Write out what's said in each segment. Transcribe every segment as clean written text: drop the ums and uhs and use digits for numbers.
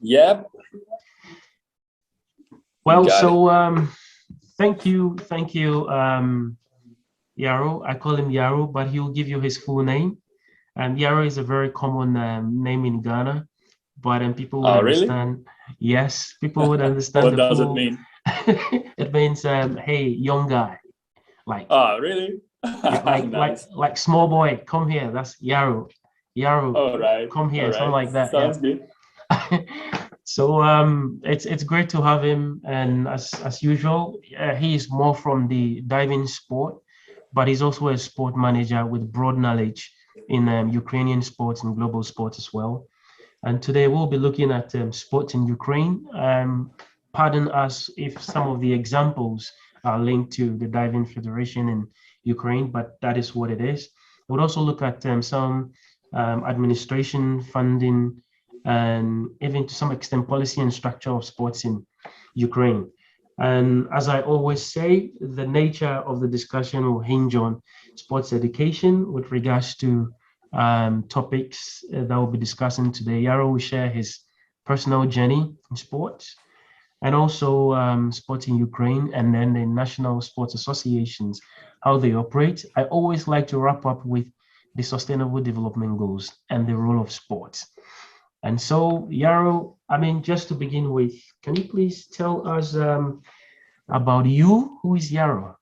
Yep. Well, so thank you, Yaro. I call him Yaro, but he'll give you his full name. Yaro is a very common name in Ghana, but people would understand. Really? Yes, people would understand What the does it full. mean? It means, hey, young guy, like. Really? Yeah, Nice. like small boy, come here. That's Yaro. Yaro, All right. come All here, something right. like that. Yeah. Sounds good. So it's great to have him, and as usual, he is more from the diving sport, but he's also a sport manager with broad knowledge in Ukrainian sports and global sports as well. And today we'll be looking at sports in Ukraine. Pardon us if some of the examples are linked to the Diving Federation in Ukraine, but that is what it is. We'll also look at some administration, funding, and even to some extent policy and structure of sports in Ukraine. And as I always say, the nature of the discussion will hinge on sports education with regards to topics that we'll be discussing today. Yaro will share his personal journey in sports and also sports in Ukraine, and then the national sports associations, how they operate. I always like to wrap up with the sustainable development goals and the role of sports. And so, Yaro, I mean, just to begin with, can you please tell us about you? Who is Yaro?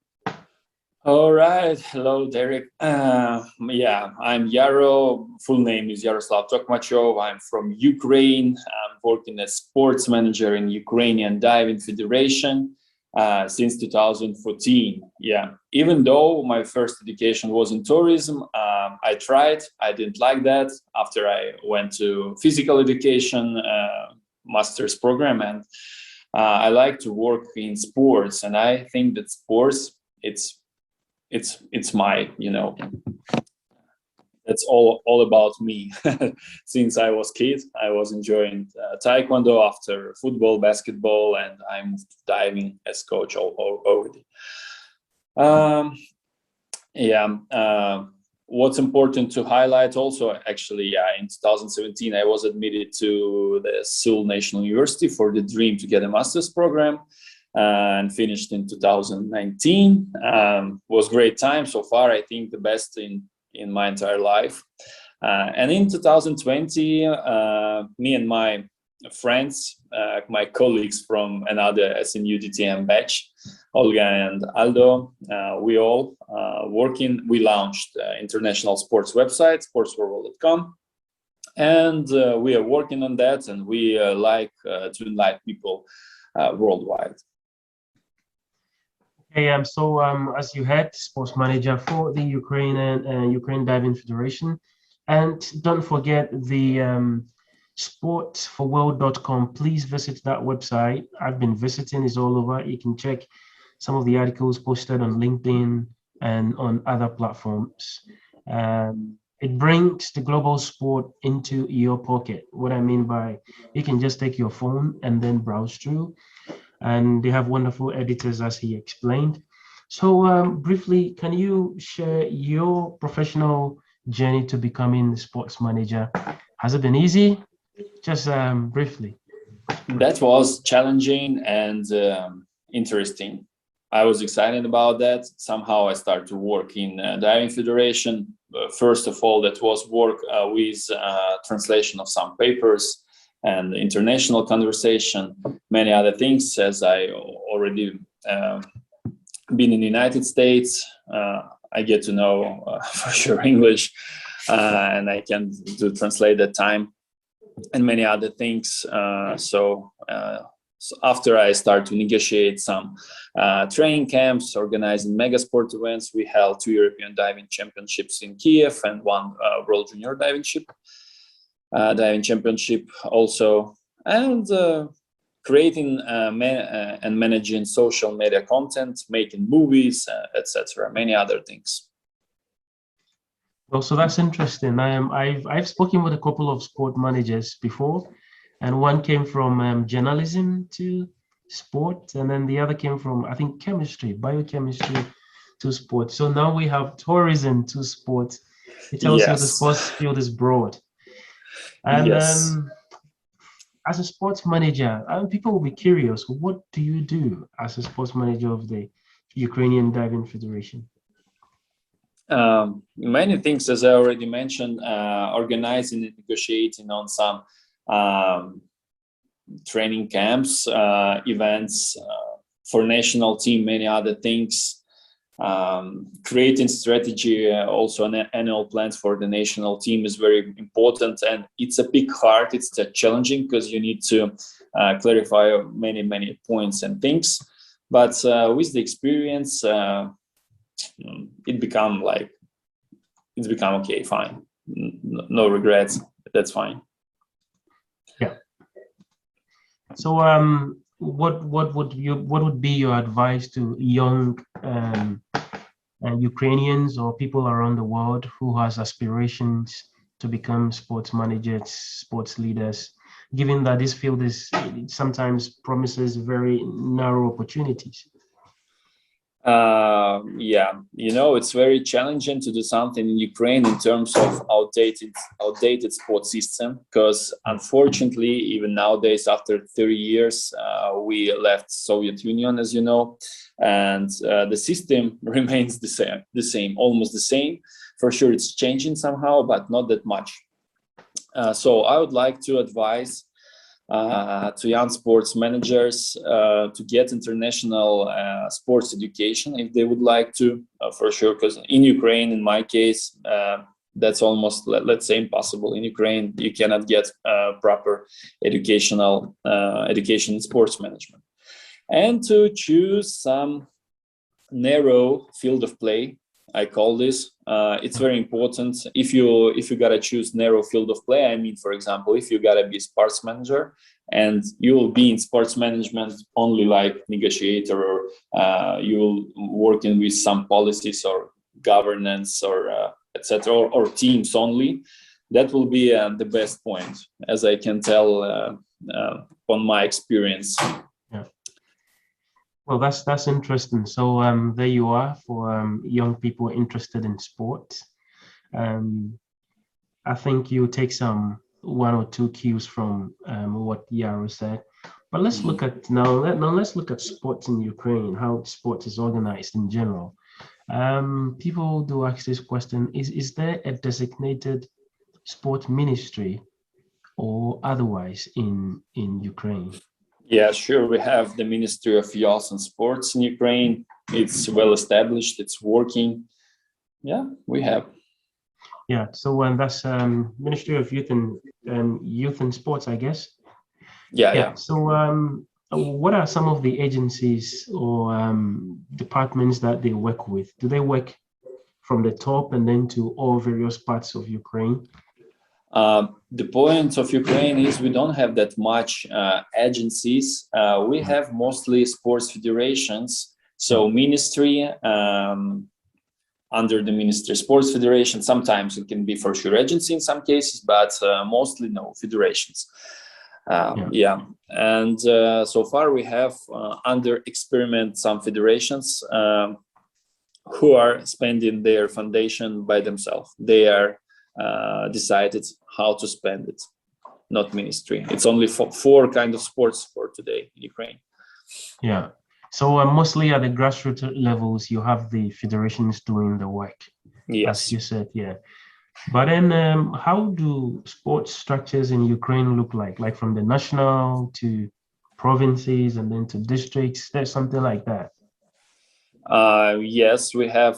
All right. Hello, Derek. Yeah, I'm Yaro. Full name is Iaroslav Tokmachov. I'm from Ukraine. I'm working as sports manager in Ukrainian Diving Federation since 2014. Yeah, even though my first education was in tourism, I tried. I didn't like that. After I went to physical education master's program, and I like to work in sports. And I think that sports, it's my, that's all about me. Since I was kid, I was enjoying taekwondo, after football, basketball, and I moved to diving as coach already. What's important to highlight also, actually, in 2017, I was admitted to the Seoul National University for the dream to get a master's program. And finished in 2019. Was great time so far. I think the best in my entire life. And in 2020, me and my friends, my colleagues from another SNU DTM batch, Olga and Aldo, we all we launched international sports website, sportsforworld.com. And we are working on that, and we like to enlighten people worldwide. Okay, as you heard, sports manager for the Ukraine Diving Federation, and don't forget the sportsforworld.com. Please visit that website. I've been visiting; it's all over. You can check some of the articles posted on LinkedIn and on other platforms. It brings the global sport into your pocket. What I mean by, you can just take your phone and then browse through. And they have wonderful editors, as he explained. So briefly, can you share your professional journey to becoming a sports manager? Has it been easy? Just briefly. That was challenging and interesting. I was excited about that. Somehow I started to work in Diving Federation. First of all, that was work with translation of some papers and international conversation, many other things. As I already been in the United States, I get to know for sure English, and I can translate that time and many other things. So after I start to negotiate some training camps, organizing mega sport events, we held 2 European diving championships in Kiev and 1 World Junior diving championship also, and creating and managing social media content, making movies, etc., many other things. Well, so that's interesting. I've spoken with a couple of sport managers before, and one came from journalism to sport, and then the other came from, I think, biochemistry to sport. So now we have tourism to sport. It tells you the sports field is broad. And yes. as a sports manager, people will be curious. What do you do as a sports manager of the Ukrainian Diving Federation? Many things, as I already mentioned, organizing and negotiating on some training camps, events for national team, many other things, creating strategy, also an annual plans for the national team is very important, and it's a big heart. It's challenging because you need to clarify many points and things, but with the experience, it's become okay, fine, no regrets, that's fine. Yeah. So what would be your advice to young Ukrainians or people around the world who has aspirations to become sports managers, sports leaders, given that this field sometimes promises very narrow opportunities? Yeah, it's very challenging to do something in Ukraine in terms of outdated sports system, because unfortunately, even nowadays, after 30 years, we left Soviet Union, as you know, and the system remains the same, almost the same. For sure, it's changing somehow, but not that much. So I would like to advise to young sports managers to get international sports education if they would like to, for sure, because in Ukraine, in my case, that's almost, let's say, impossible. In Ukraine, you cannot get proper education in sports management, and to choose some narrow field of play, I call this. It's very important. If you gotta choose narrow field of play, I mean, for example, if you gotta be a sports manager and you will be in sports management only like negotiator, or you will working with some policies or governance or etc. or teams only, that will be the best point, as I can tell on my experience. Well, that's interesting. So there you are for young people interested in sports. I think you take one or two cues from what Yaro said. But let's look at let's look at sports in Ukraine, how sports is organized in general. People do ask this question: Is there a designated sport ministry or otherwise in Ukraine? Yeah, sure. We have the Ministry of Youth and Sports in Ukraine. It's well established. It's working. Yeah, we have. Yeah. So that's Ministry of Youth and Sports, I guess. Yeah. So what are some of the agencies or departments that they work with? Do they work from the top and then to all various parts of Ukraine? The point of Ukraine is we don't have that much agencies. We have mostly sports federations. So ministry, under the ministry, sports federation, sometimes it can be for sure agency in some cases, but mostly no, federations. And so far we have under experiment some federations who are spending their foundation by themselves. They are decided how to spend it, not ministry. It's only four kind of sports for today in Ukraine. Yeah. So mostly at the grassroots levels, you have the federations doing the work. Yes. As you said, yeah. But then how do sports structures in Ukraine look like? Like from the national to provinces and then to districts? There's something like that. Yes, we have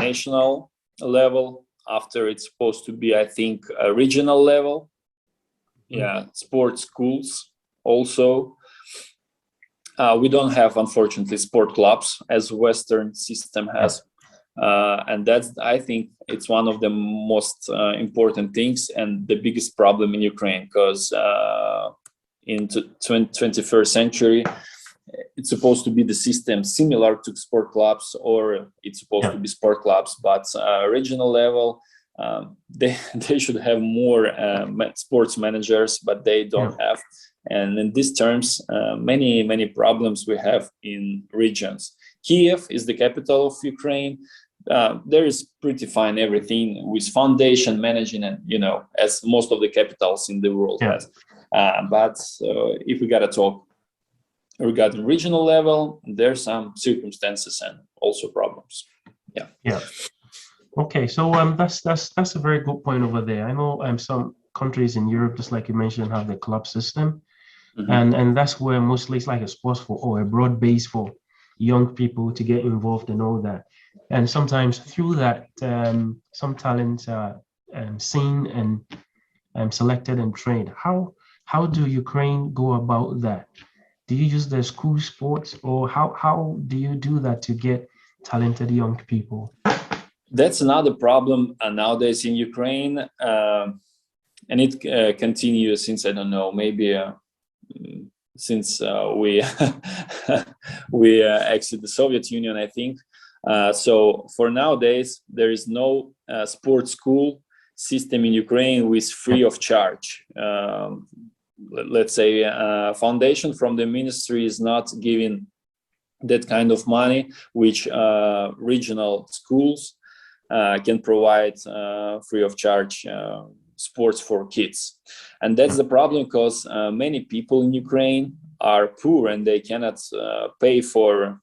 national level. After it's supposed to be, I think, a regional level. Yeah, sports schools also. We don't have, unfortunately, sport clubs as Western system has. And that's, I think, it's one of the most important things and the biggest problem in Ukraine, because in the 21st century, it's supposed to be the system similar to sport clubs, or it's supposed to be sport clubs, but regional level, they should have more sports managers, but they don't have. And in these terms, many problems we have in regions. Kiev is the capital of Ukraine. There is pretty fine everything with foundation managing, and as most of the capitals in the world has. But if we gotta talk regarding regional level, there's some circumstances and also problems. Yeah. Okay, so that's a very good point over there. I know some countries in Europe, just like you mentioned, have the club system, and that's where mostly it's like a sports for or a broad base for young people to get involved and all that. And sometimes through that, some talents are seen and selected and trained. How do Ukraine go about that? Do you use the school sports, or how do you do that to get talented young people? That's another problem nowadays in Ukraine, and it continues since, I don't know, maybe since we we exited the Soviet Union, I think. So for nowadays, there is no sports school system in Ukraine with free of charge. Let's say foundation from the ministry is not giving that kind of money, which regional schools can provide free of charge sports for kids. And that's the problem, because many people in Ukraine are poor and they cannot pay for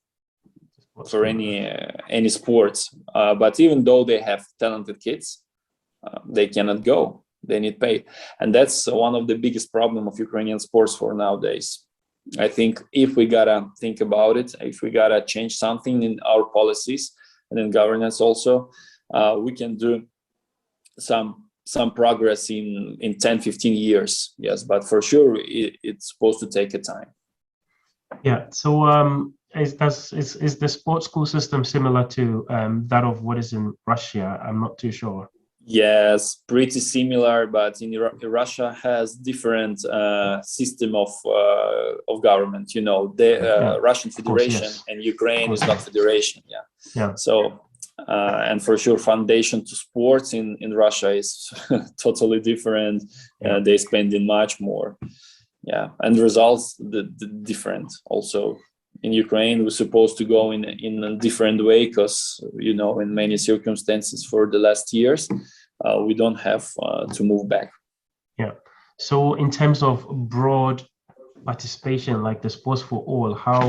any sports. But even though they have talented kids, they cannot go. They need pay. And that's one of the biggest problem of Ukrainian sports for nowadays. I think if we gotta think about it, if we gotta change something in our policies and in governance also, we can do some progress in 10-15 years. Yes, but for sure it's supposed to take a time. Yeah. So is the sports school system similar to that of what is in Russia? I'm not too sure. Yes, pretty similar, but in Russia has different system of government. You know, the Russian Federation, yes. And Ukraine is not federation. Yeah. So and for sure, foundation to sports in Russia is totally different. They spend in much more. Yeah, and results the different also. In Ukraine, we're supposed to go in a different way because, you know, in many circumstances for the last years, we don't have to move back. Yeah. So in terms of broad participation, like the sports for all, how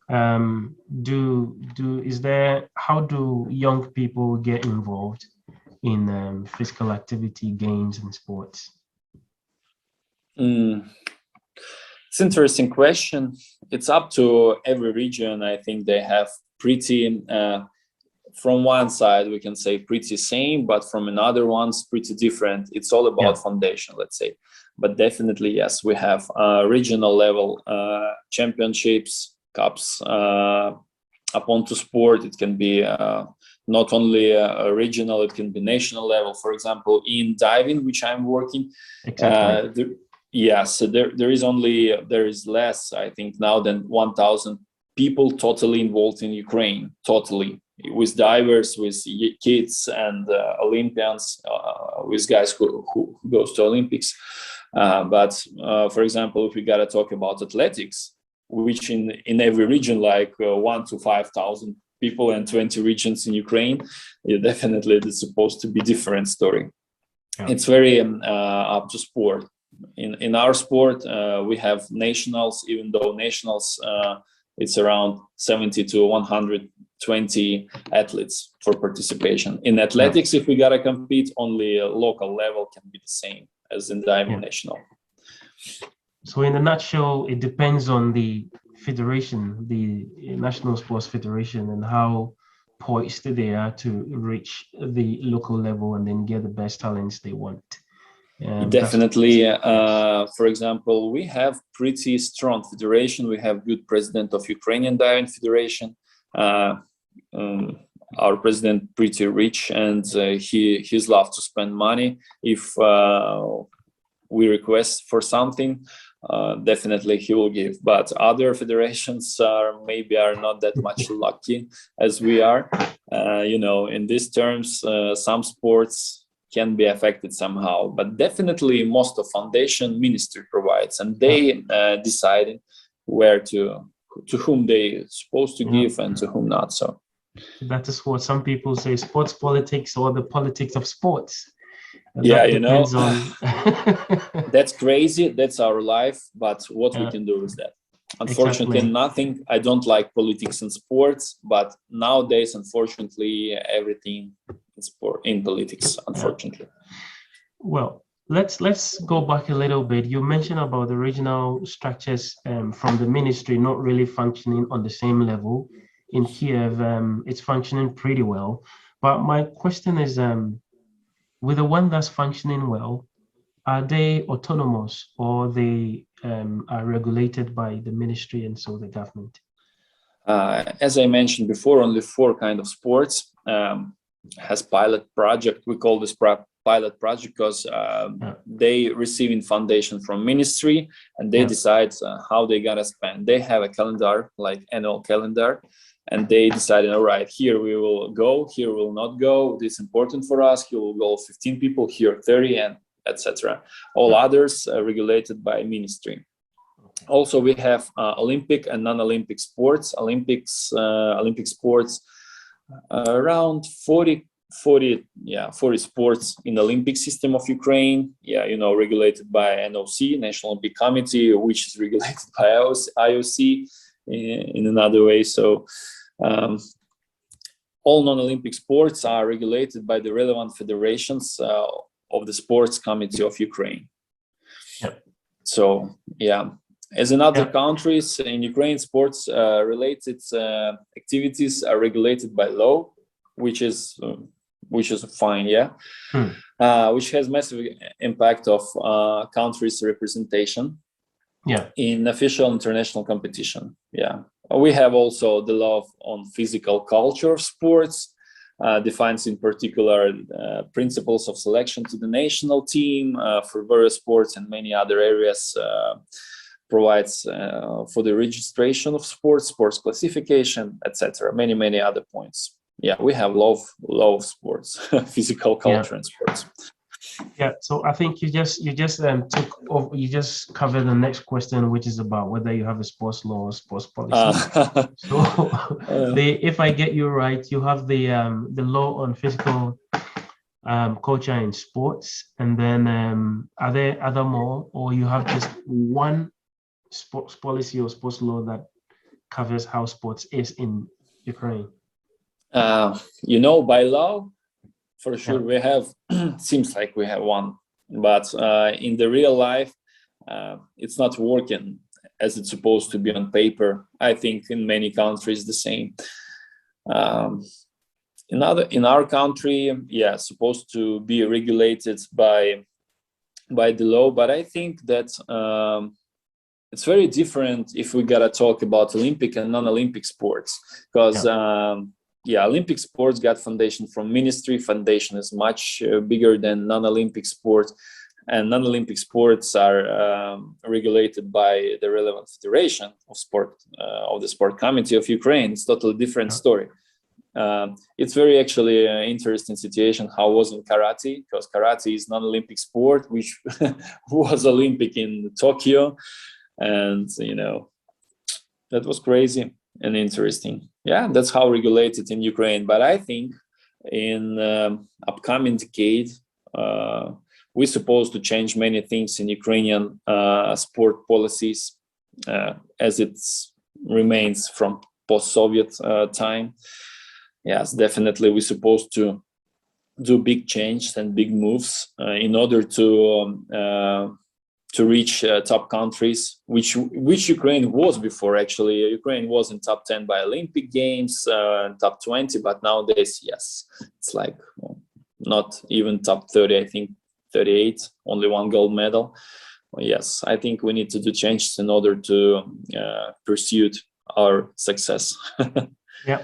how do young people get involved in physical activity, games, and sports? It's an interesting question. It's up to every region. I think they have pretty, from one side, we can say pretty same, but from another one's pretty different. It's all about foundation, let's say. But definitely, yes, we have regional level championships, cups, upon to sport. It can be not only regional, it can be national level. For example, in diving, which I'm working, exactly. So there is less, I think, now than 1,000 people totally involved in Ukraine, totally, with divers, with kids and Olympians, with guys who goes to Olympics. But for example, if we gotta talk about athletics, which in every region, like 1 to 5,000 people and 20 regions in Ukraine, definitely it's supposed to be different story. Yeah. It's very up to sport. In our sport, we have nationals, even though nationals, it's around 70 to 120 athletes for participation. In athletics, if we gotta compete, only a local level can be the same as in diving national. So in a nutshell, it depends on the federation, the National Sports Federation, and how poised they are to reach the local level and then get the best talents they want. Definitely. For example, we have pretty strong federation. We have good president of Ukrainian Diving Federation. Our president pretty rich, and he's love to spend money. If we request for something, definitely he will give. But other federations are not that much lucky as we are. In these terms, some sports can be affected somehow, but definitely most of foundation ministry provides, and they decide where to whom they supposed to give and to whom not. So that is what some people say: sports politics, or the politics of sports. Yeah, That depends on. that's crazy. That's our life. But what we Yeah, can do is that. Unfortunately, exactly. nothing. I don't like politics and sports, but nowadays, unfortunately, everything is in politics. Yeah. Unfortunately. Well, let's go back a little bit. You mentioned about the regional structures from the ministry not really functioning on the same level. In Kiev, it's functioning pretty well. But my question is, with the one that's functioning well, are they autonomous or they are regulated by the ministry and so the government? As I mentioned before, only 4 kind of sports has pilot project. We call this pilot project because they receiving foundation from ministry and they decide how they gotta spend. They have a calendar, like annual calendar, and they decided, all right, here we will go, here we will not go. This is important for us. Here will go 15 people, here 30, and etc. All others are regulated by ministry. Also, we have Olympic and non-Olympic sports. Olympic sports, around 40 sports in the Olympic system of Ukraine. Yeah, regulated by NOC, National Olympic Committee, which is regulated by IOC in another way. So all non-Olympic sports are regulated by the relevant federations of the Sports Committee of Ukraine. Yeah. So, yeah. As in other countries, in Ukraine, sports related activities are regulated by law, which is fine, which has massive impact of countries' representation in official international competition. Yeah, we have also the law on physical culture of sports, defines in particular principles of selection to the national team for various sports and many other areas. Provides for the registration of sports classification, etc. Many other points. Yeah, we have law of sports, physical culture and sports. Yeah, so I think you just covered the next question, which is about whether you have a sports law or sports policy. So if I get you right, you have the law on physical culture in sports, and then are there other more, or you have just one sports policy or sports law that covers how sports is in Ukraine? By law, for sure we have, seems like we have one, but in the real life, it's not working as it's supposed to be on paper. I think in many countries the same. In our country, supposed to be regulated by the law, but I think that it's very different if we gotta talk about Olympic and non-Olympic sports, because Olympic sports got foundation from ministry. Foundation is much bigger than non-Olympic sports, and non-Olympic sports are regulated by the relevant federation of sport, of the Sport Committee of Ukraine. It's totally different story. It's very actually interesting situation how was in karate, because karate is non-Olympic sport, which was Olympic in Tokyo. And that was crazy and interesting. Yeah, that's how regulated in Ukraine. But I think in upcoming decade, we're supposed to change many things in Ukrainian sport policies as it remains from post-Soviet time. Yes, definitely we're supposed to do big changes and big moves in order to reach top countries, which Ukraine was before. Actually, Ukraine was in top 10 by Olympic Games, top 20, but nowadays, yes, it's like not even top 30. I think 38, only 1 gold medal. Yes, I think we need to do changes in order to pursue our success. Yeah.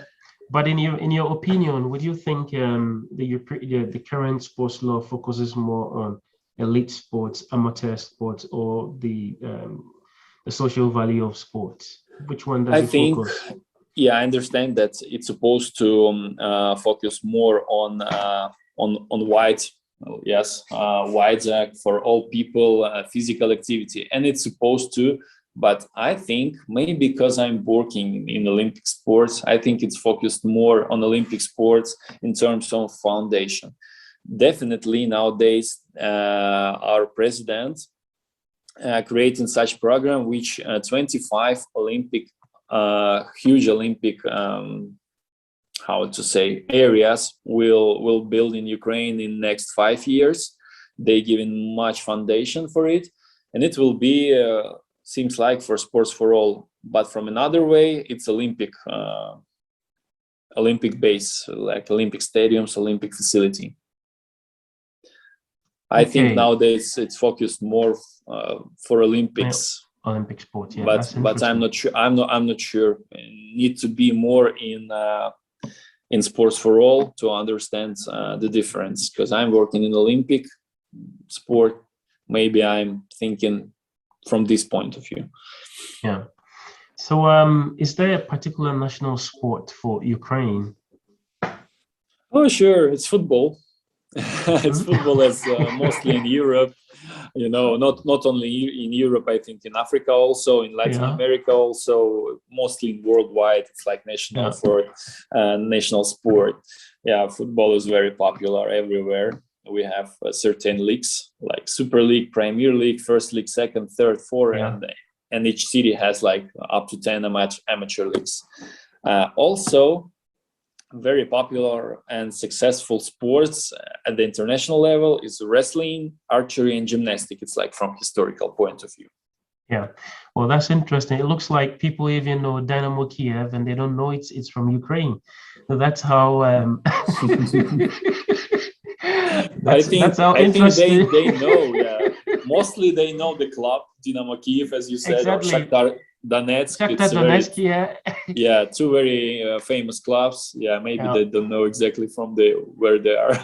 But in your opinion, would you think the current sports law focuses more on elite sports, amateur sports, or the social value of sports? Which one does it focus? Yeah, I understand that it's supposed to focus more on wide, for all people, physical activity, and it's supposed to. But I think maybe because I'm working in Olympic sports, I think it's focused more on Olympic sports in terms of foundation. Definitely nowadays our president creating such program, which 25 Olympic, huge Olympic, how to say, areas will build in Ukraine in next 5 years. They given much foundation for it, and it will be seems like for sports for all, but from another way, it's Olympic base, like Olympic stadiums, Olympic facility. I think nowadays it's focused more for Olympics. Olympic sports, yeah. But I'm not sure. I'm not sure. Need to be more in sports for all to understand the difference. Because I'm working in Olympic sport, maybe I'm thinking from this point of view. Yeah. So, is there a particular national sport for Ukraine? Oh, sure, it's football. It's football, as mostly in Europe. You know, not only in Europe, I think in Africa also, in Latin America also, mostly worldwide. It's like national national sport. Yeah, football is very popular everywhere. We have certain leagues like Super League, Premier League, First League, Second, Third, Fourth, and each city has like up to 10 amateur leagues. Also, very popular and successful sports at the international level is wrestling, archery, and gymnastics. It's like from historical point of view. Yeah, well, that's interesting. It looks like people even know Dynamo Kiev and they don't know it's from Ukraine. So that's how. I think they know. Yeah, mostly they know the club Dynamo Kiev, as you said, exactly. or Shakhtar Donetsk. Shakhtar Donetsk, yeah, two very famous clubs. Yeah, maybe they don't know exactly from where they are.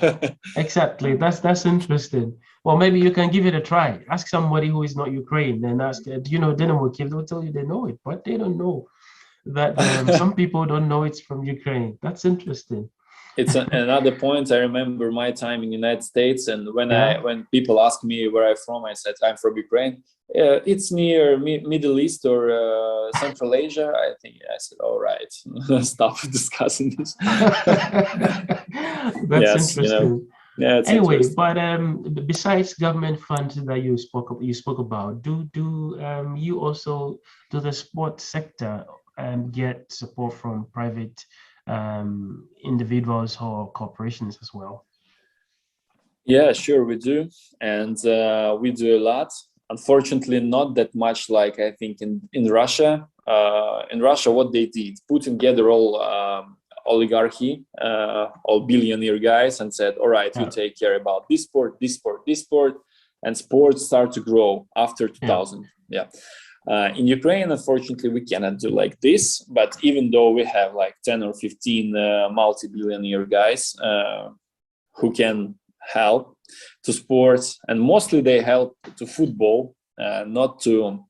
Exactly, that's interesting. Well, maybe you can give it a try. Ask somebody who is not Ukraine and ask, do you know Dynamo Kiev? They'll tell you they know it, but they don't know that some people don't know it's from Ukraine. That's interesting. It's another point. I remember my time in the United States, and when people ask me where I'm from, I said I'm from Ukraine. It's near Middle East or Central Asia. I think I said, all right, stop discussing this. That's interesting. You know, yeah. Anyway, but besides government funds that you spoke about, do you also do the sports sector get support from private individuals or corporations as well? Yeah, sure, we do, and we do a lot. Unfortunately, not that much like I think in Russia. In Russia, what they did, put together all oligarchy, all billionaire guys, and said, all right, you take care about this sport, this sport, this sport, and sports start to grow after 2000. In Ukraine, unfortunately, we cannot do like this, but even though we have like 10 or 15 multi-billionaire guys who can help to sports, and mostly they help to football, not to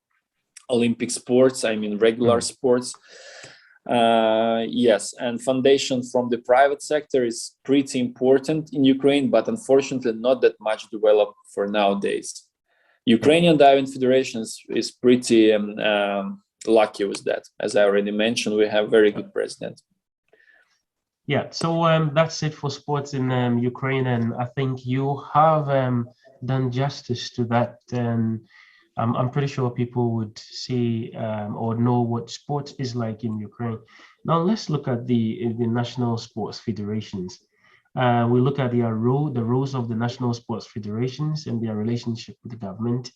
Olympic sports, I mean regular sports. Yes, and foundation from the private sector is pretty important in Ukraine, but unfortunately not that much developed for nowadays. Ukrainian Diving Federation is pretty lucky with that. As I already mentioned, we have very good president. Yeah, so that's it for sports in Ukraine, and I think you have done justice to that. And I'm pretty sure people would see or know what sports is like in Ukraine. Now let's look at the national sports federations. We look at the roles of the national sports federations and their relationship with the government.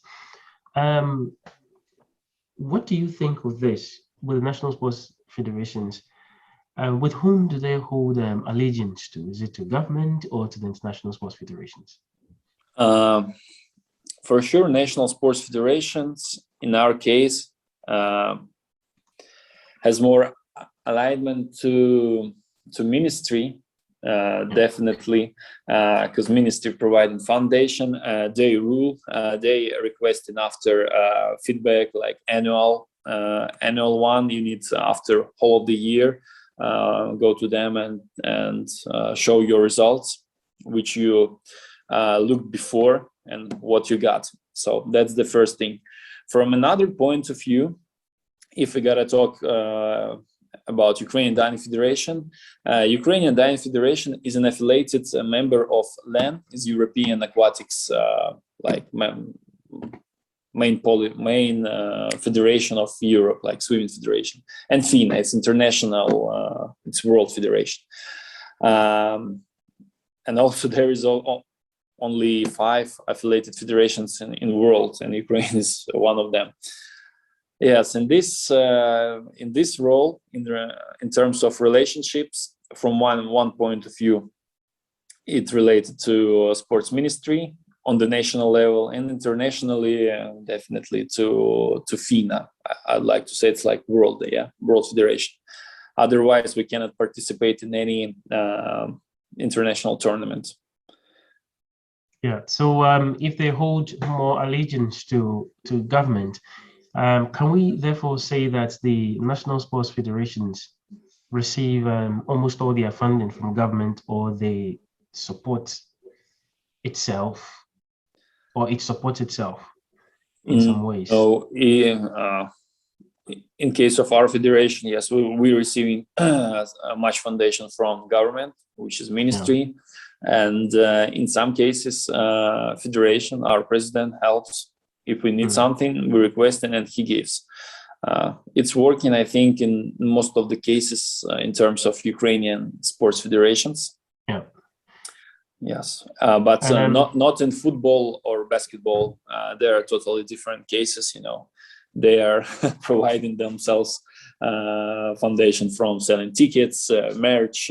What do you think of this with the national sports federations? With whom do they hold allegiance to? Is it to government or to the international sports federations? For sure, national sports federations, in our case, has more alignment to ministry. Definitely, because ministry providing foundation, they rule, they requesting after feedback like annual one. You need after whole of the year go to them and show your results, which you looked before and what you got. So that's the first thing. From another point of view, if we gotta talk about Ukrainian Diving Federation. Ukrainian Diving Federation is an affiliated member of LAN, is European Aquatics main federation of Europe, like swimming federation, and FINA, it's international, it's world federation. And also there is only 5 affiliated federations in the world, and Ukraine is one of them. Yes, and in this role, in terms of relationships, from one point of view, it related to sports ministry on the national level, and internationally, definitely to FINA. I'd like to say it's like world federation. Otherwise, we cannot participate in any international tournament. Yeah. So if they hold more allegiance to government, can we therefore say that the national sports federations receive almost all their funding from government, or they support itself, or it supports itself in some ways? So in case of our federation, yes, we're receiving much foundation from government, which is ministry. Yeah. And in some cases, federation, our president helps. If we need something, we request it and he gives. It's working, I think, in most of the cases in terms of Ukrainian sports federations. Yeah. Yes, but not in football or basketball. There are totally different cases. They are providing themselves foundation from selling tickets, merch,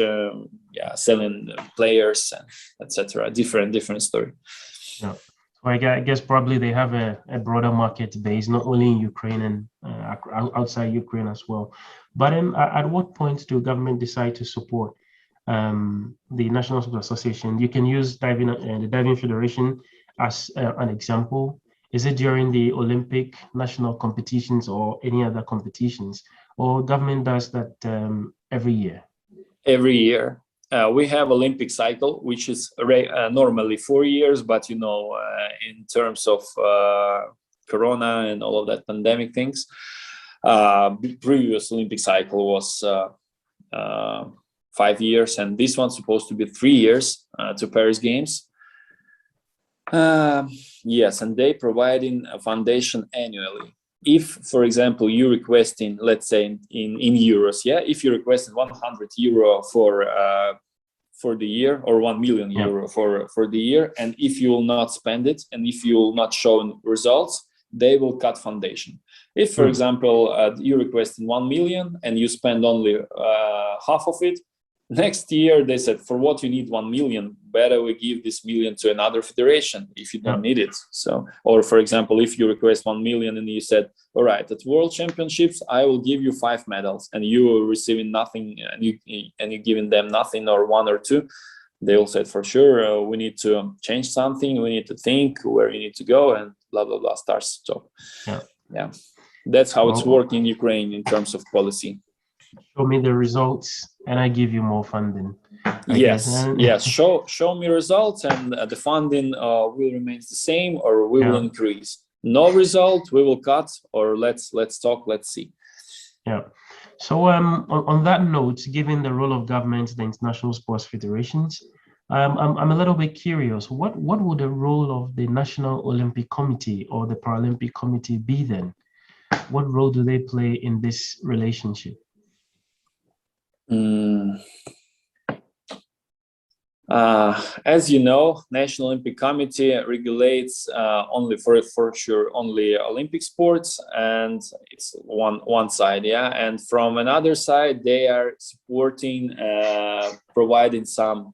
selling players, etc. Different story. Yeah. I guess probably they have a broader market base, not only in Ukraine and outside Ukraine as well. But at what point do government decide to support the National Sports Association? You can use the Diving Federation as an example. Is it during the Olympic national competitions or any other competitions, or government does that every year? Every year. We have Olympic cycle, which is normally 4 years, but in terms of Corona and all of that pandemic things, previous Olympic cycle was 5 years, and this one's supposed to be 3 years to Paris Games. Yes, and they providing a foundation annually. If, for example, you're requesting, let's say in euros, if you requested €100 for the year, or 1 million euro for the year, and if you will not spend it, and if you will not show results, they will cut foundation. If, for example, you requested 1 million and you spend only half of it, next year they said, for what you need 1 million, better we give this million to another federation if you don't need it. So, or for example, if you request 1 million and you said, all right, at World Championships I will give you 5 medals, and you are receiving nothing, and you giving them nothing, or 1 or 2, they all said, for sure, we need to change something, we need to think where you need to go, and blah blah blah starts. So yeah, that's how it's working in Ukraine in terms of policy. Show me the results and I give you more funding. Yes. Show me results, and the funding will remain the same, or we will increase. No result, we will cut, or let's talk, let's see. Yeah. So on that note, given the role of government, the international sports federations, I'm a little bit curious. What would the role of the National Olympic Committee or the Paralympic Committee be then? What role do they play in this relationship? As you know, National Olympic Committee regulates only only Olympic sports, and it's one side, and from another side they are supporting, providing some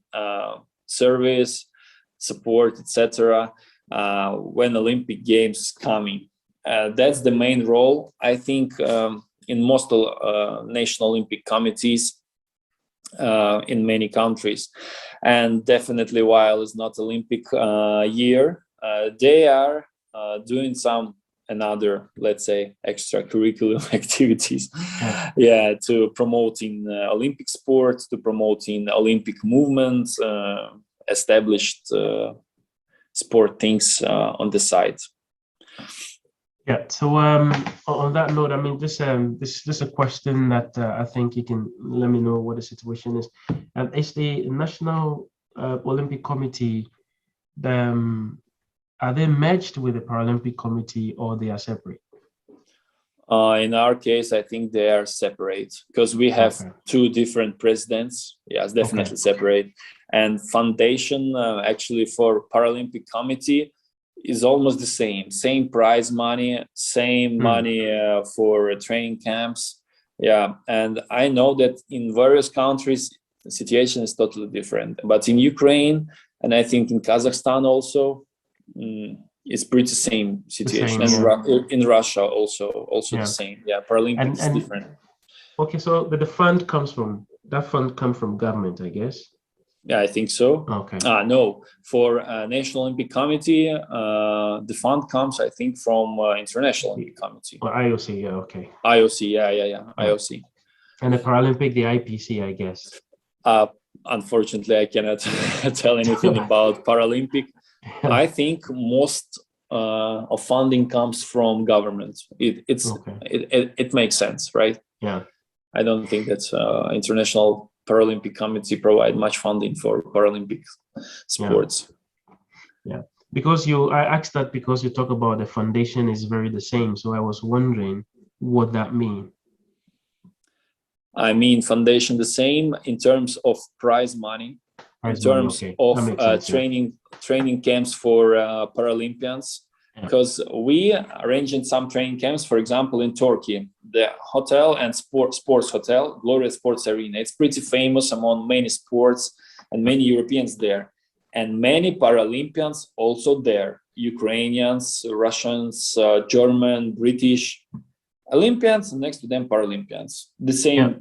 service, support, etc. When Olympic Games is coming. That's the main role, I think, in most national Olympic committees in many countries. And definitely, while it's not Olympic year, they are doing some another, let's say, extracurricular activities, to promoting Olympic sports, to promoting Olympic movements, established sport things on the side. Yeah. So on that note, I mean, this a question that I think you can let me know what the situation is. Is the National Olympic Committee, um, are they merged with the Paralympic Committee or they are separate? In our case, I think they are separate because we have two different presidents. Yes, definitely separate. And foundation actually for Paralympic Committee is almost the same prize money, same money for training camps. Yeah, and I know that in various countries the situation is totally different. But in Ukraine and I think in Kazakhstan also. It's pretty same situation, and in Russia also the same. Yeah, Paralympics is different. Okay, so the fund comes from government, I guess. Yeah, I think so. Okay. No, for National Olympic Committee, the fund comes, I think, from International Olympic Committee. Well, IOC, yeah, okay. IOC, yeah, IOC. And the Paralympic, the IPC, I guess. Unfortunately, I cannot tell anything about Paralympic. I think most of funding comes from government. It makes sense, right? Yeah. I don't think that International Paralympic Committee provide much funding for Paralympic sports. Yeah. Because I asked that because you talk about the foundation is very the same. So I was wondering what that means. I mean, foundation the same in terms of prize money. In terms of training camps for Paralympians, because we arranging some training camps, for example, in Turkey, the hotel and sports hotel, Gloria Sports Arena. It's pretty famous among many sports and many Europeans there, and many Paralympians also there. Ukrainians, Russians, German, British. Olympians, and next to them Paralympians. The same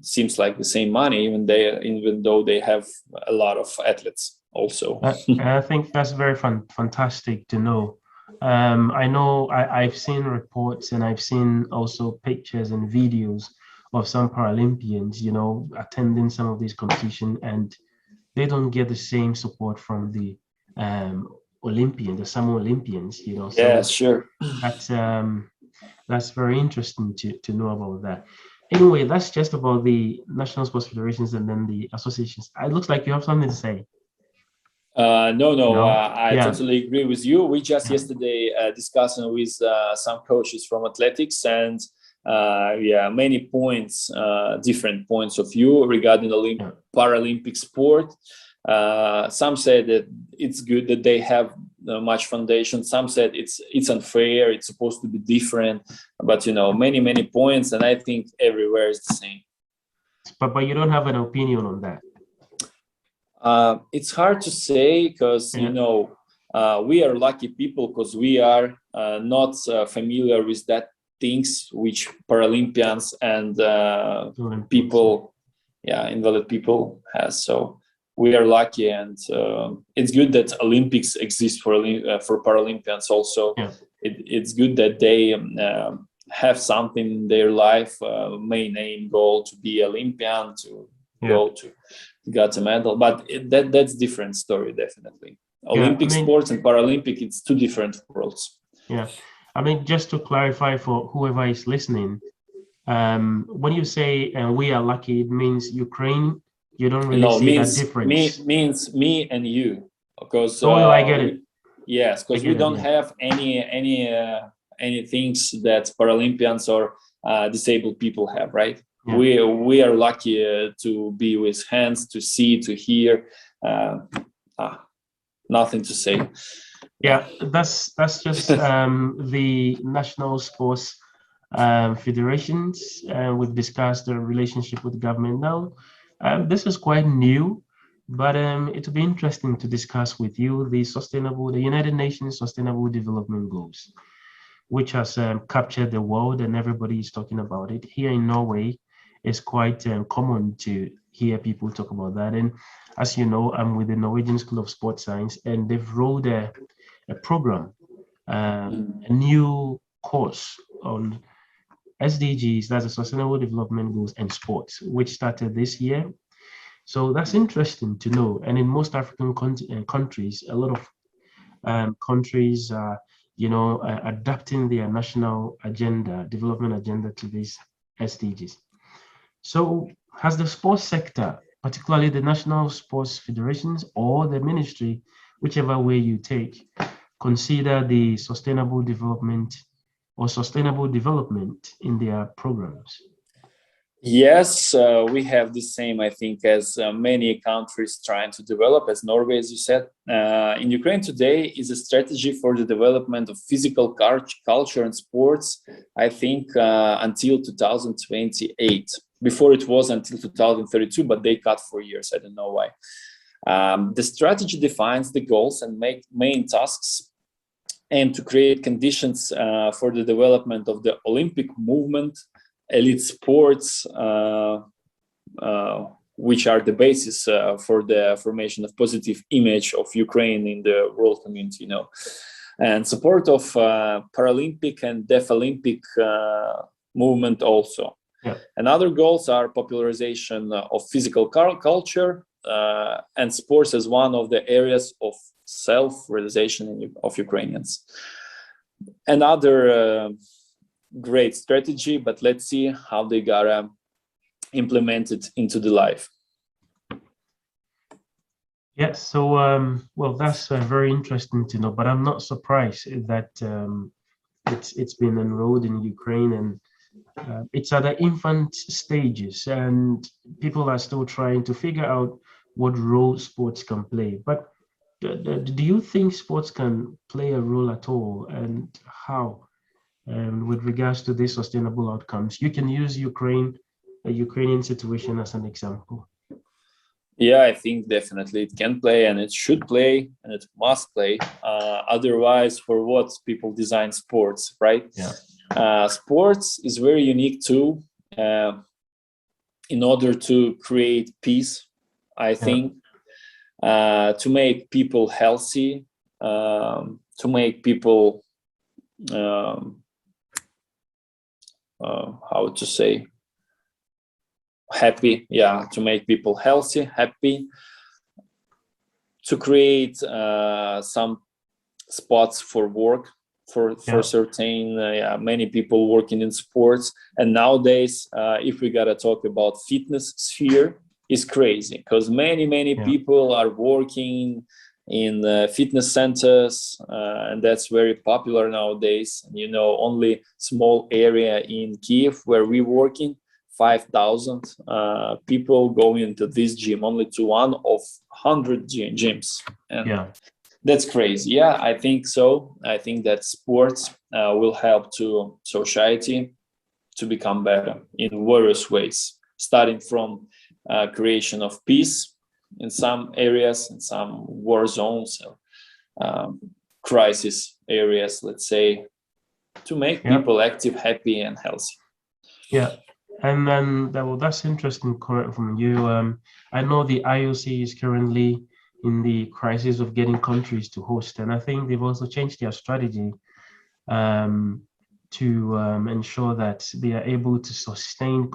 seems like the same money, even though they have a lot of athletes also. I think that's very fantastic to know. I know I've seen reports and I've seen also pictures and videos of some Paralympians, attending some of these competitions, and they don't get the same support from the Olympians, the Summer Olympians, So yeah, sure. That's very interesting to know about that. Anyway, that's just about the national sports federations and then the associations. It looks like you have something to say. No. I totally agree with you. We just yesterday discussing with some coaches from athletics and many points, different points of view regarding the Paralympic sport. Some said that it's good that they have much foundation. Some said it's unfair. It's supposed to be different. But many points, and I think everywhere is the same. But you don't have an opinion on that. It's hard to say because we are lucky people because we are not familiar with that things which Paralympians and people, invalid people has. So we are lucky, and it's good that Olympics exist for Paralympians also. Yeah. It's good that they have something in their life, main aim goal to be Olympian, to go to get a medal. But that's different story, definitely. Olympic sports and Paralympic, it's two different worlds. Yeah. I mean, just to clarify for whoever is listening, when you say we are lucky, it means Ukraine. You don't really see that difference. Means me and you, because I get it. Yes, because we don't have any things that Paralympians or disabled people have, right? Yeah. We are lucky to be with hands, to see, to hear. Nothing to say. Yeah, that's just the national sports federations. We've discussed the relationship with government now. This is quite new, but it will be interesting to discuss with you the United Nations Sustainable Development Goals, which has captured the world and everybody is talking about it. Here in Norway, it's quite common to hear people talk about that. And as you know, I'm with the Norwegian School of Sports Science, and they've rolled a program, a new course on SDGs, that's the Sustainable Development Goals and Sports, which started this year. So that's interesting to know. And in most African countries, a lot of countries are adapting their national agenda, development agenda to these SDGs. So has the sports sector, particularly the national sports federations or the ministry, whichever way you take, consider the sustainable development in their programs? Yes, we have the same, I think, as many countries trying to develop, as Norway, as you said. In Ukraine today is a strategy for the development of physical culture and sports, I think, until 2028. Before it was until 2032, but they cut 4 years. I don't know why. The strategy defines the goals and main tasks, and to create conditions for the development of the Olympic movement, elite sports, which are the basis for the formation of positive image of Ukraine in the world community, and support of Paralympic and Deaf-Olympic movement also. Yeah. And other goals are popularization of physical culture and sports as one of the areas of self-realization of Ukrainians. Another great strategy, but let's see how they gotta implement it into the life. Yes, so well, that's very interesting to know, but I'm not surprised that it's been enrolled in Ukraine, and it's at the infant stages, and people are still trying to figure out what role sports can play. But do you think sports can play a role at all, and how? With regards to these sustainable outcomes, you can use the Ukrainian situation as an example. Yeah, I think definitely it can play, and it should play, and it must play. Otherwise, for what people design sports, right? Yeah. Sports is very unique too, in order to create peace, I think, to make people healthy, to make people how to say, happy. Yeah, to make people healthy, happy, to create some spots for work for certain many people working in sports. And nowadays, if we gotta talk about fitness sphere, is crazy, because many people are working in fitness centers, and that's very popular nowadays. Only small area in Kiev where we working, 5,000 people going into this gym, only to one of 100 gyms. And that's crazy. Yeah, I think so. I think that sports will help to society to become better in various ways, starting from creation of peace in some areas, in some war zones, crisis areas, let's say, to make people active, happy, and healthy. Yeah, and then that's interesting comment from you. I know the IOC is currently in the crisis of getting countries to host, and I think they've also changed their strategy to ensure that they are able to sustain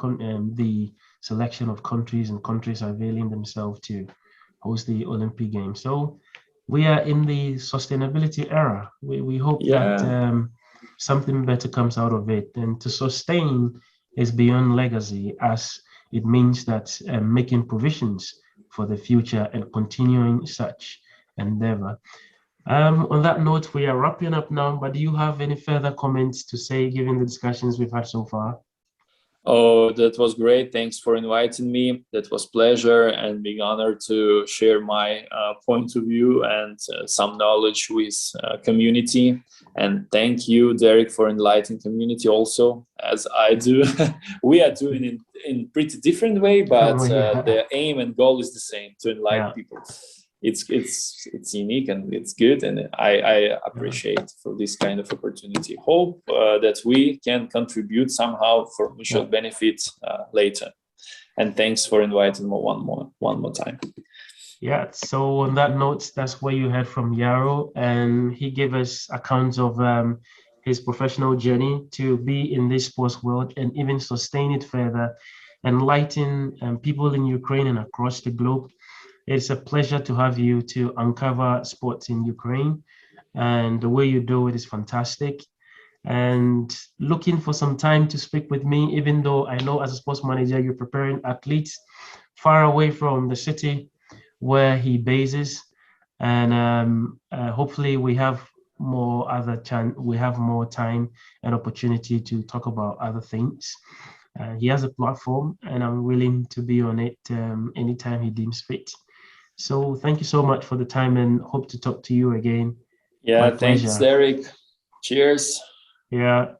the selection of countries, and countries availing themselves to host the Olympic Games. So we are in the sustainability era. We hope that something better comes out of it. And to sustain is beyond legacy, as it means that making provisions for the future and continuing such endeavor. On that note, we are wrapping up now, but do you have any further comments to say, given the discussions we've had so far? Oh, that was great. Thanks for inviting me. That was pleasure and being honored to share my point of view and some knowledge with community. And thank you, Derek, for enlightening community also, as I do. We are doing it in pretty different way, but the aim and goal is the same, to enlighten people. It's unique and it's good, and I appreciate for this kind of opportunity. Hope that we can contribute somehow for mutual benefit later. And thanks for inviting me one more time. Yeah, so on that note, that's where you heard from Yaro, and he gave us accounts of his professional journey to be in this sports world and even sustain it further, enlighten people in Ukraine and across the globe. It's a pleasure to have you to uncover sports in Ukraine. and the way you do it is fantastic. And looking for some time to speak with me, even though I know as a sports manager, you're preparing athletes far away from the city where he bases. And hopefully we have we have more time and opportunity to talk about other things. He has a platform, and I'm willing to be on it anytime he deems fit. So thank you so much for the time, and hope to talk to you again. Yeah, My thanks, pleasure. Derek. Cheers. Yeah.